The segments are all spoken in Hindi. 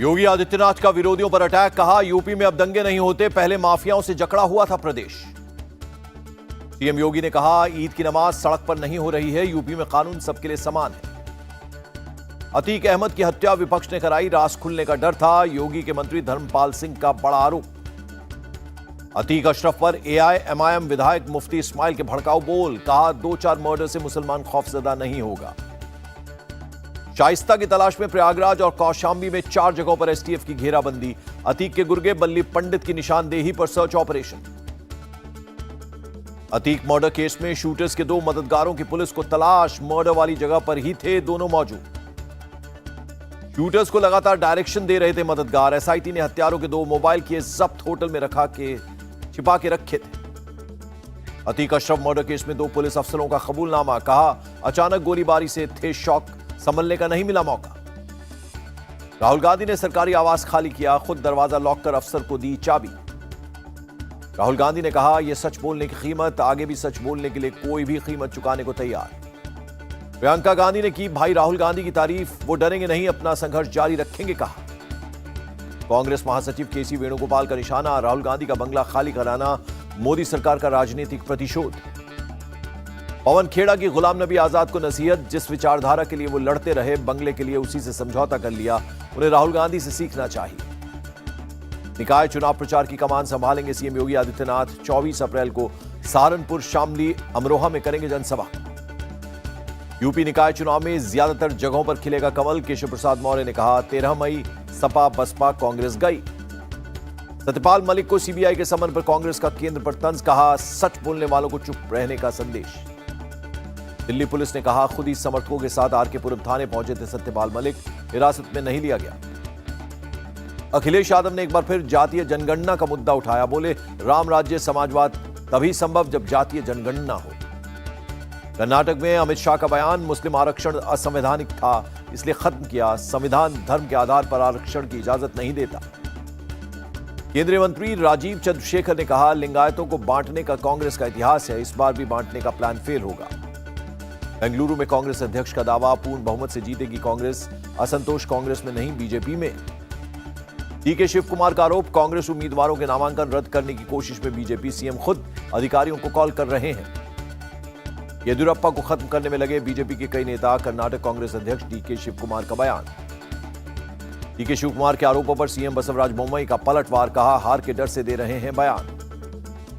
योगी आदित्यनाथ का विरोधियों पर अटैक, कहा यूपी में अब दंगे नहीं होते, पहले माफियाओं से जकड़ा हुआ था प्रदेश। सीएम योगी ने कहा ईद की नमाज सड़क पर नहीं हो रही है, यूपी में कानून सबके लिए समान है। अतीक अहमद की हत्या विपक्ष ने कराई, रास खुलने का डर था, योगी के मंत्री धर्मपाल सिंह का बड़ा आरोप। अतीक अशरफ पर एआईएमआईएम विधायक मुफ्ती इस्माइल के भड़काऊ बोल, कहा 2-4 मर्डर से मुसलमान खौफजदा नहीं होगा। शाइस्ता की तलाश में प्रयागराज और कौशांबी में 4 जगहों पर एसटीएफ की घेराबंदी, अतीक के गुर्गे बल्ली पंडित की निशानदेही पर search operation. Atiq murder case में शूटर्स के 2 मददगारों की पुलिस को तलाश, मर्डर वाली जगह पर ही थे दोनों मौजूद। शूटर्स को लगातार डायरेक्शन दे रहे थे मददगार। एसआईटी ने हत्यारों के 2 मोबाइल किए जब्त, होटल में छिपा के रखे थे। अतीक अशरफ मर्डर केस में 2 पुलिस अफसरों का कबूलनामा, कहा अचानक गोलीबारी से थे शौक, संभलने का नहीं मिला मौका। राहुल गांधी ने सरकारी आवास खाली किया, खुद दरवाजा लॉक कर अफसर को दी चाबी। राहुल गांधी ने कहा यह सच बोलने की कीमत, आगे भी सच बोलने के लिए कोई भी कीमत चुकाने को तैयार। प्रियंका गांधी ने की भाई राहुल गांधी की तारीफ, वो डरेंगे नहीं, अपना संघर्ष जारी रखेंगे, कहा। कांग्रेस महासचिव केसी वेणुगोपाल का निशाना, राहुल गांधी का बंगला खाली कराना मोदी सरकार का राजनीतिक प्रतिशोध। पवन खेड़ा की गुलाम नबी आजाद को नसीहत, जिस विचारधारा के लिए वो लड़ते रहे, बंगले के लिए उसी से समझौता कर लिया, उन्हें राहुल गांधी से सीखना चाहिए। निकाय चुनाव प्रचार की कमान संभालेंगे सीएम योगी आदित्यनाथ, 24 अप्रैल को सहारनपुर, शामली, अमरोहा में करेंगे जनसभा। यूपी निकाय चुनाव में ज्यादातर जगहों पर खिलेगा कमल, केशव प्रसाद मौर्य ने कहा 13 मई सपा बसपा कांग्रेस गई। सत्यपाल मलिक को सीबीआई के समन पर कांग्रेस का केंद्र पर तंज, कहा सच बोलने वालों को चुप रहने का संदेश। दिल्ली पुलिस ने कहा खुद ही समर्थकों के साथ आरकेपुरम थाने पहुंचे थे सत्यपाल मलिक, हिरासत में नहीं लिया गया। अखिलेश यादव ने एक बार फिर जातीय जनगणना का मुद्दा उठाया, बोले राम राज्य समाजवाद तभी संभव जब जातीय जनगणना हो। कर्नाटक में अमित शाह का बयान, मुस्लिम आरक्षण असंवैधानिक था इसलिए खत्म किया, संविधान धर्म के आधार पर आरक्षण की इजाजत नहीं देता। केंद्रीय मंत्री राजीव चंद्रशेखर ने कहा लिंगायतों को बांटने का कांग्रेस का इतिहास है, इस बार भी बांटने का प्लान फेल होगा। बेंगलुरु में कांग्रेस अध्यक्ष का दावा, पूर्ण बहुमत से जीतेगी कांग्रेस, असंतोष कांग्रेस में नहीं बीजेपी में। डीके शिव कुमार का आरोप, कांग्रेस उम्मीदवारों के नामांकन रद्द करने की कोशिश में बीजेपी, सीएम खुद अधिकारियों को कॉल कर रहे हैं। येदियुरप्पा को खत्म करने में लगे बीजेपी के कई नेता, कर्नाटक कांग्रेस अध्यक्ष डीके शिव कुमार का बयान। डीके शिव कुमार के आरोपों पर सीएम बसवराज बोम्मई का पलटवार, कहा हार के डर से दे रहे हैं बयान।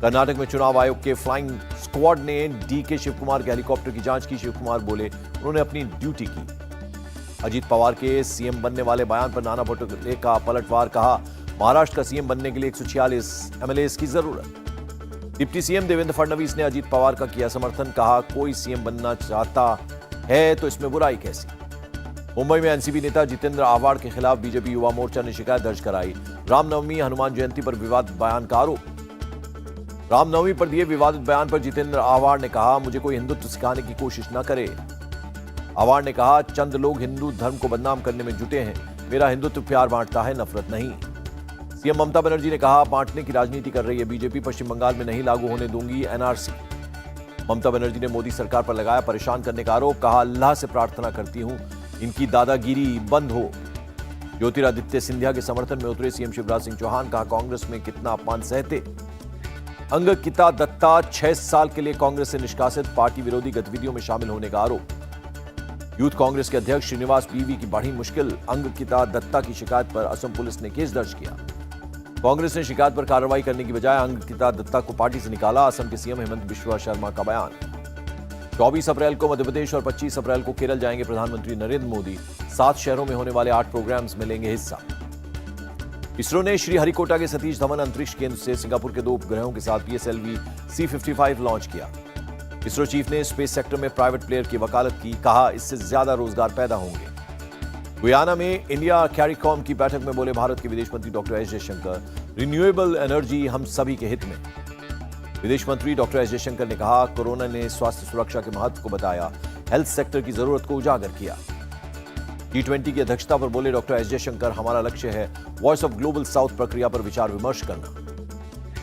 कर्नाटक में चुनाव आयोग के फ्लाइंग स्क्वाड ने डीके शिव कुमार के हेलीकॉप्टर की जांच की, शिव कुमार बोले उन्होंने अपनी ड्यूटी की। अजीत पवार के सीएम बनने वाले बयान पर नाना पटोले का पलटवार, कहा महाराष्ट्र का सीएम बनने के लिए 146 एमएलएस की जरूरत। डिप्टी सीएम देवेंद्र फडणवीस ने अजीत पवार का किया समर्थन, कहा कोई सीएम बनना चाहता है तो इसमें बुराई कैसी। मुंबई में एनसीपी नेता जितेंद्र आव्हाड के खिलाफ बीजेपी युवा मोर्चा ने शिकायत दर्ज कराई। रामनवमी हनुमान जयंती पर विवादित बयान का आरोप। रामनवमी पर दिए विवादित बयान पर जितेंद्र आव्हाड ने कहा मुझे कोई हिंदुत्व सिखाने की कोशिश न करे। आव्हाड ने कहा चंद लोग हिंदू धर्म को बदनाम करने में जुटे हैं, मेरा हिंदुत्व प्यार बांटता है, नफरत नहीं। सीएम ममता बनर्जी ने कहा बांटने की राजनीति कर रही है बीजेपी, पश्चिम बंगाल में नहीं लागू होने दूंगी एनआरसी। ममता बनर्जी ने मोदी सरकार पर लगाया परेशान करने का आरोप, कहा अल्लाह से प्रार्थना करती हूं इनकी दादागिरी बंद हो। ज्योतिरादित्य सिंधिया के समर्थन में उतरे सीएम शिवराज सिंह चौहान, कहा कांग्रेस में कितना अपमान सहते। अंगकिता दत्ता 6 साल के लिए कांग्रेस से निष्कासित, पार्टी विरोधी गतिविधियों में शामिल होने का आरोप। यूथ कांग्रेस के अध्यक्ष श्रीनिवास पीवी की बढ़ी मुश्किल, अंगकिता दत्ता की शिकायत पर असम पुलिस ने केस दर्ज किया। कांग्रेस ने शिकायत पर कार्रवाई करने की बजाय अंगकिता दत्ता को पार्टी से निकाला, असम के सीएम हेमंत बिश्वा शर्मा का बयान। 24 अप्रैल को मध्य प्रदेश और 25 अप्रैल को केरल जाएंगे प्रधानमंत्री नरेंद्र मोदी, 7 शहरों में होने वाले 8 प्रोग्राम्स में लेंगे हिस्सा। इसरो ने श्रीहरिकोटा के सतीश धवन अंतरिक्ष केंद्र से सिंगापुर के 2 उपग्रहों के साथ PSLV C55 लॉन्च किया। इसरो चीफ ने स्पेस सेक्टर में प्राइवेट प्लेयर की वकालत की, कहा इससे ज्यादा रोजगार पैदा होंगे। गुयाना में इंडिया कैरिकॉम की बैठक में बोले भारत के विदेश मंत्री doctor S Jaishankar, renewable energy हम सभी के हित में। विदेश मंत्री डॉक्टर एस जयशंकर ने कहा कोरोना ने स्वास्थ्य सुरक्षा के महत्व को बताया, हेल्थ सेक्टर की जरूरत को उजागर किया। G20 की अध्यक्षता पर बोले डॉक्टर एस जयशंकर, हमारा लक्ष्य है वॉइस ऑफ ग्लोबल साउथ प्रक्रिया पर विचार विमर्श करना।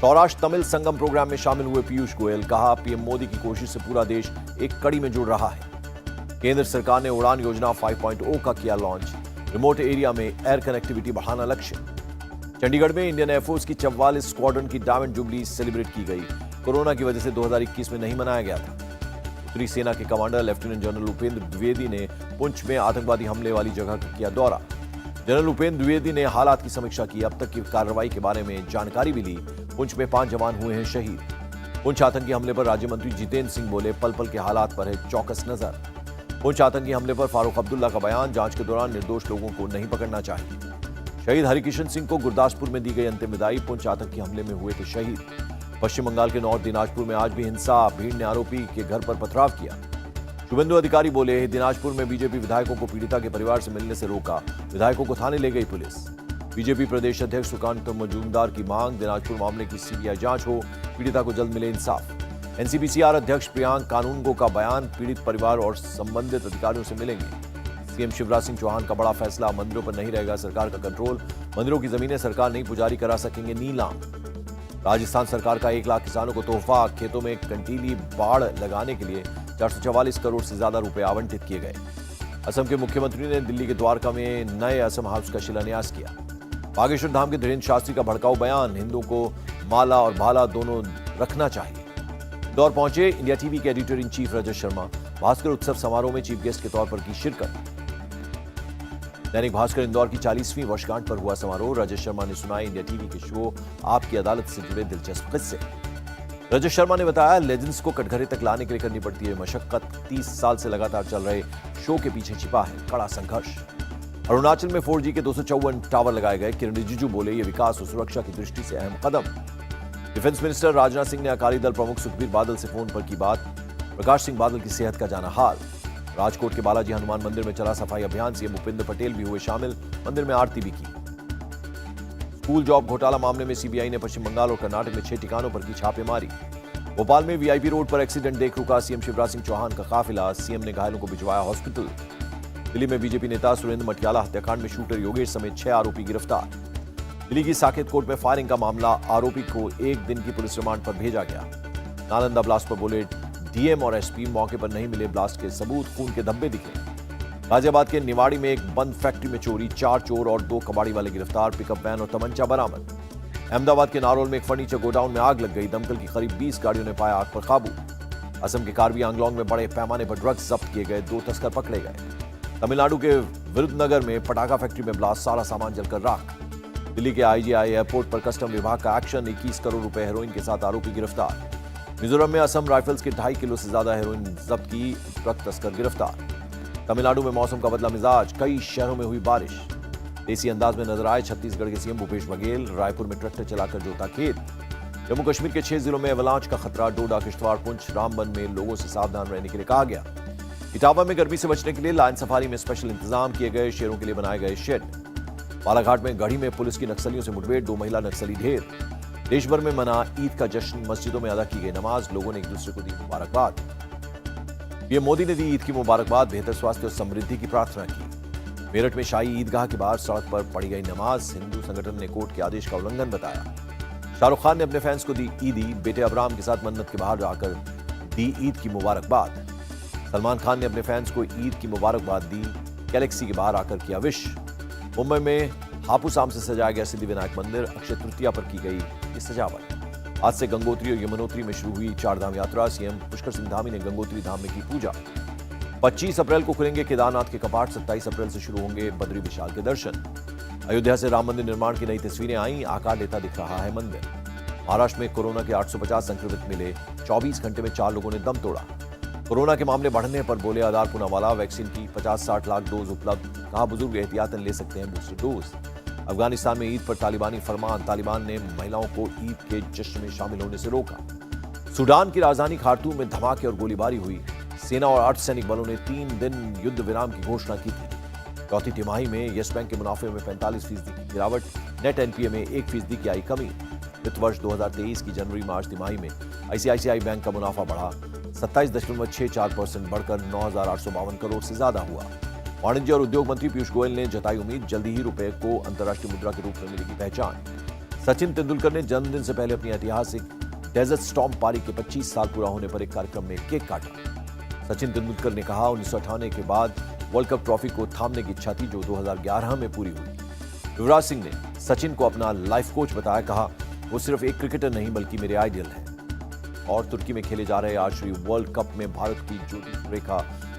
सौराष्ट्र तमिल संगम प्रोग्राम में शामिल हुए पीयूष गोयल, कहा पीएम मोदी की कोशिश से पूरा देश एक कड़ी में जुड़ रहा है। केंद्र सरकार ने उड़ान योजना 5.0 का किया लॉन्च। रिमोट एरिया में एयर कनेक्टिविटी बढ़ाना लक्ष्य। चंडीगढ़ में इंडियन एयरफोर्स की 44 स्क्वाड्रन की डायमंड जुबली सेलिब्रेट की गई। कोरोना की वजह से 2021 में नहीं मनाया गया था। उत्तरी सेना के commander lieutenant general Upendra Dwivedi ने पुंछ में आतंकवादी हमले वाली जगह का किया दौरा। जनरल उपेंद्र द्विवेदी ने हालात की समीक्षा की। अब तक की कार्रवाई के बारे में जानकारी भी ली। पुंछ में 5 जवान हुए हैं शहीद। पुंछ आतंकी हमले पर राज्य मंत्री जितेंद्र सिंह बोले, पल पल के हालात पर है चौकस नजर। पुंछ आतंकी हमले पर फारूक अब्दुल्ला का बयान, जांच के दौरान निर्दोष लोगों को नहीं पकड़ना चाहिए। शहीद हरिकिशन सिंह को गुरदासपुर में दी गई अंतिम विदाई। पुंछ आतंकी हमले में हुए थे शहीद। पश्चिम बंगाल के नॉर्थ दिनाजपुर में आज भी हिंसा। भीड़ ने आरोपी के घर पर पथराव किया। शुभेंदु अधिकारी बोले, दिनाजपुर में बीजेपी विधायकों को पीड़िता के परिवार से मिलने से रोका। विधायकों को थाने ले गई पुलिस। बीजेपी प्रदेश अध्यक्ष सुकांत मजूमदार की मांग, दिनाजपुर मामले की सीबीआई जांच हो, पीड़िता को जल्द मिले इंसाफ। एनसीपीसीआर अध्यक्ष प्रियांक कानूनगो का बयान, पीड़ित परिवार और संबंधित अधिकारियों से मिलेंगे। सीएम शिवराज सिंह चौहान का बड़ा फैसला, मंदिरों पर नहीं रहेगा सरकार का कंट्रोल। मंदिरों की जमीनें सरकार नहीं, पुजारी करा सकेंगे नीलाम। राजस्थान सरकार का 1 लाख किसानों को तोहफा। खेतों में कंटीली बाड़ लगाने के लिए 444 करोड़ से ज्यादा रुपए आवंटित किए गए। असम के मुख्यमंत्री ने दिल्ली के द्वारका में नए असम हाउस का शिलान्यास किया। बागेश्वर धाम के धीरेन्द्र शास्त्री का भड़काऊ बयान, हिंदुओं को माला और भाला दोनों रखना चाहिए। इंदौर पहुंचे इंडिया टीवी के editor in chief Rajat Sharma. Bhaskar उत्सव समारोह में चीफ गेस्ट के तौर पर की शिरकत। दैनिक भास्कर इंदौर की 40वीं वर्षगांठ पर हुआ समारोह। रजत शर्मा ने सुनाए इंडिया टीवी के शो आपकी अदालत से जुड़े दिलचस्प किस्से। रजत शर्मा ने बताया, लेजेंड्स को कटघरे तक लाने के लिए करनी पड़ती है मशक्कत। 30 साल से लगातार चल रहे शो के पीछे छिपा है कड़ा संघर्ष। अरुणाचल में 4G के 254 टावर लगाए गए। किरण रिजिजू बोले, ये विकास और सुरक्षा की दृष्टि से अहम कदम। डिफेंस मिनिस्टर राजनाथ सिंह ने अकाली दल प्रमुख सुखबीर बादल से फोन पर की बात। प्रकाश सिंह बादल की सेहत का जाना हाल। राजकोट के बालाजी हनुमान मंदिर में चला सफाई अभियान। सीएम भूपेंद्र पटेल भी हुए शामिल। मंदिर में आरती भी की। स्कूल जॉब घोटाला मामले में सीबीआई ने पश्चिम बंगाल और कर्नाटक में 6 ठिकानों पर की छापेमारी। भोपाल में वीआईपी रोड पर एक्सीडेंट देख रुका सीएम शिवराज सिंह चौहान का काफिला। सीएम ने घायलों को भिजवाया हॉस्पिटल। दिल्ली में बीजेपी नेता सुरेंद्र मटियाला हत्याकांड में शूटर योगेश समेत 6 आरोपी गिरफ्तार। दिल्ली की साकेत कोर्ट में फायरिंग का मामला, आरोपी को 1 दिन की पुलिस रिमांड पर भेजा गया। नालंदा ब्लास्ट पर बोले डीएम और एसपी, मौके पर नहीं मिले ब्लास्ट के सबूत, खून के धब्बे दिखे। गाजियाबाद के निवाड़ी में एक बंद फैक्ट्री में चोरी, 4 चोर और 2 कबाड़ी वाले गिरफ्तार। पिकअप वैन और तमंचा बरामद। अहमदाबाद के नारोल में एक फर्नीचर गोडाउन में आग लग गई। दमकल की करीब 20 गाड़ियों ने पाया आग पर काबू। असम के कार्बी आंगलोंग में बड़े पैमाने पर ड्रग्स जब्त किए गए। 2 तस्कर पकड़े गए। तमिलनाडु के विरुद्धनगर में पटाखा फैक्ट्री में ब्लास्ट, सारा सामान जलकर राख। दिल्ली के आईजीआई एयरपोर्ट पर कस्टम विभाग का एक्शन, 21 करोड़ रुपए हेरोइन के साथ आरोपी गिरफ्तार। मिजोरम में असम राइफल्स के 2.5 किलो से ज्यादा हेरोइन जब्त की, ट्रक तस्कर गिरफ्तार। तमिलनाडु में मौसम का बदला मिजाज, कई शहरों में हुई बारिश। देसी अंदाज में नजर आए छत्तीसगढ़ के सीएम भूपेश बघेल। रायपुर में ट्रैक्टर चलाकर जोता खेत। जम्मू कश्मीर के 6 जिलों में एवलांच का खतरा। डोडा, किश्तवाड़, पुंछ, रामबन में लोगों से सावधान रहने के लिए कहा गया। इटावा में गर्मी से बचने के लिए लायन सफारी में स्पेशल इंतजाम किए गए। शेरों के लिए बनाए गए शेड। बालाघाट में गढ़ी में पुलिस की नक्सलियों से मुठभेड़, 2 महिला नक्सली ढेर। देश भर में मना ईद का जश्न, मस्जिदों में अदा की गई नमाज। लोगों ने एक दूसरे को दी मुबारकबाद। पीएम मोदी ने दी ईद की मुबारकबाद, बेहतर स्वास्थ्य और समृद्धि की प्रार्थना की। मेरठ में शाही ईदगाह के बाहर सड़क पर पड़ी गई नमाज, हिंदू संगठन ने कोर्ट के आदेश का उल्लंघन बताया। शाहरुख खान ने अपने फैंस को दी ईदी, बेटे अबराम के साथ मन्नत के बाहर जाकर दी ईद की मुबारकबाद। सलमान खान ने अपने फैंस को ईद की मुबारकबाद दी, गैलेक्सी के बाहर आकर किया विश। मुंबई में हापुस आम से सजाया गया सिद्धिविनायक मंदिर, अक्षय तृतीया पर की गई ये सजावट। आज से गंगोत्री और यमुनोत्री में शुरू हुई 4 धाम यात्रा। सीएम पुष्कर सिंह धामी ने गंगोत्री धाम में की पूजा। 25 अप्रैल को खुलेंगे केदारनाथ के कपाट, 27 अप्रैल से शुरू होंगे बद्री विशाल के दर्शन। अयोध्या से राम मंदिर निर्माण की नई तस्वीरें आई, आकार लेता दिख रहा है मंदिर। महाराष्ट्र में कोरोना के 850 संक्रमित मिले, 24 घंटे में 4 लोगों ने दम तोड़ा। कोरोना के मामले बढ़ने पर बोले आधार पूनावाला, वैक्सीन की 50-60 लाख डोज उपलब्ध, कहा बुजुर्ग एहतियातन ले सकते हैं बूस्टर डोज। अफगानिस्तान में ईद पर तालिबानी फरमान, तालिबान ने महिलाओं को ईद के जश्न में शामिल होने से रोका। सूडान की राजधानी खार्तूम में धमाके और गोलीबारी हुई। सेना और अर्धसैनिक बलों ने 3 दिन युद्ध विराम की घोषणा की थी। चौथी तिमाही में येस बैंक के मुनाफे में 45% की गिरावट, नेट एनपीए में 1% की आई कमी। वित्त वर्ष 2023 की जनवरी-मार्च तिमाही में आईसीआईसीआई बैंक का मुनाफा बढ़ा 27.64% बढ़कर 9,852 करोड़ से ज्यादा हुआ। वाणिज्य और उद्योग मंत्री पीयूष गोयल ने जताई उम्मीद, जल्दी ही रुपए को अंतर्राष्ट्रीय मुद्रा के रूप में मिलेगी पहचान। सचिन तेंदुलकर ने जन्मदिन से पहले अपनी ऐतिहासिक डेजर्ट स्टॉर्म पारी के 25 साल पूरा होने पर एक कार्यक्रम में केक काटा। सचिन तेंदुलकर ने कहा, 1998 के बाद वर्ल्ड कप ट्रॉफी को थामने की इच्छा थी जो 2011 में पूरी हुई। युवराज सिंह ने सचिन को अपना लाइफ कोच बताया, कहा वो सिर्फ एक क्रिकेटर नहीं बल्कि मेरे आइडियल हैं। और तुर्की में खेले जा रहे आर्चरी वर्ल्ड कप में भारत की ज्योति सुरेखा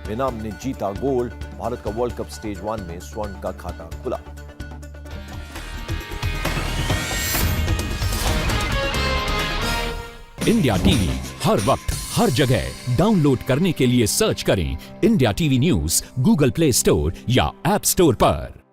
वेनाम ने जीता गोल्ड। भारत का वर्ल्ड कप स्टेज 1 में स्वर्ण का खाता खुला। इंडिया टीवी हर वक्त हर जगह डाउनलोड करने के लिए सर्च करें India TV news Google play store या ऐप स्टोर पर।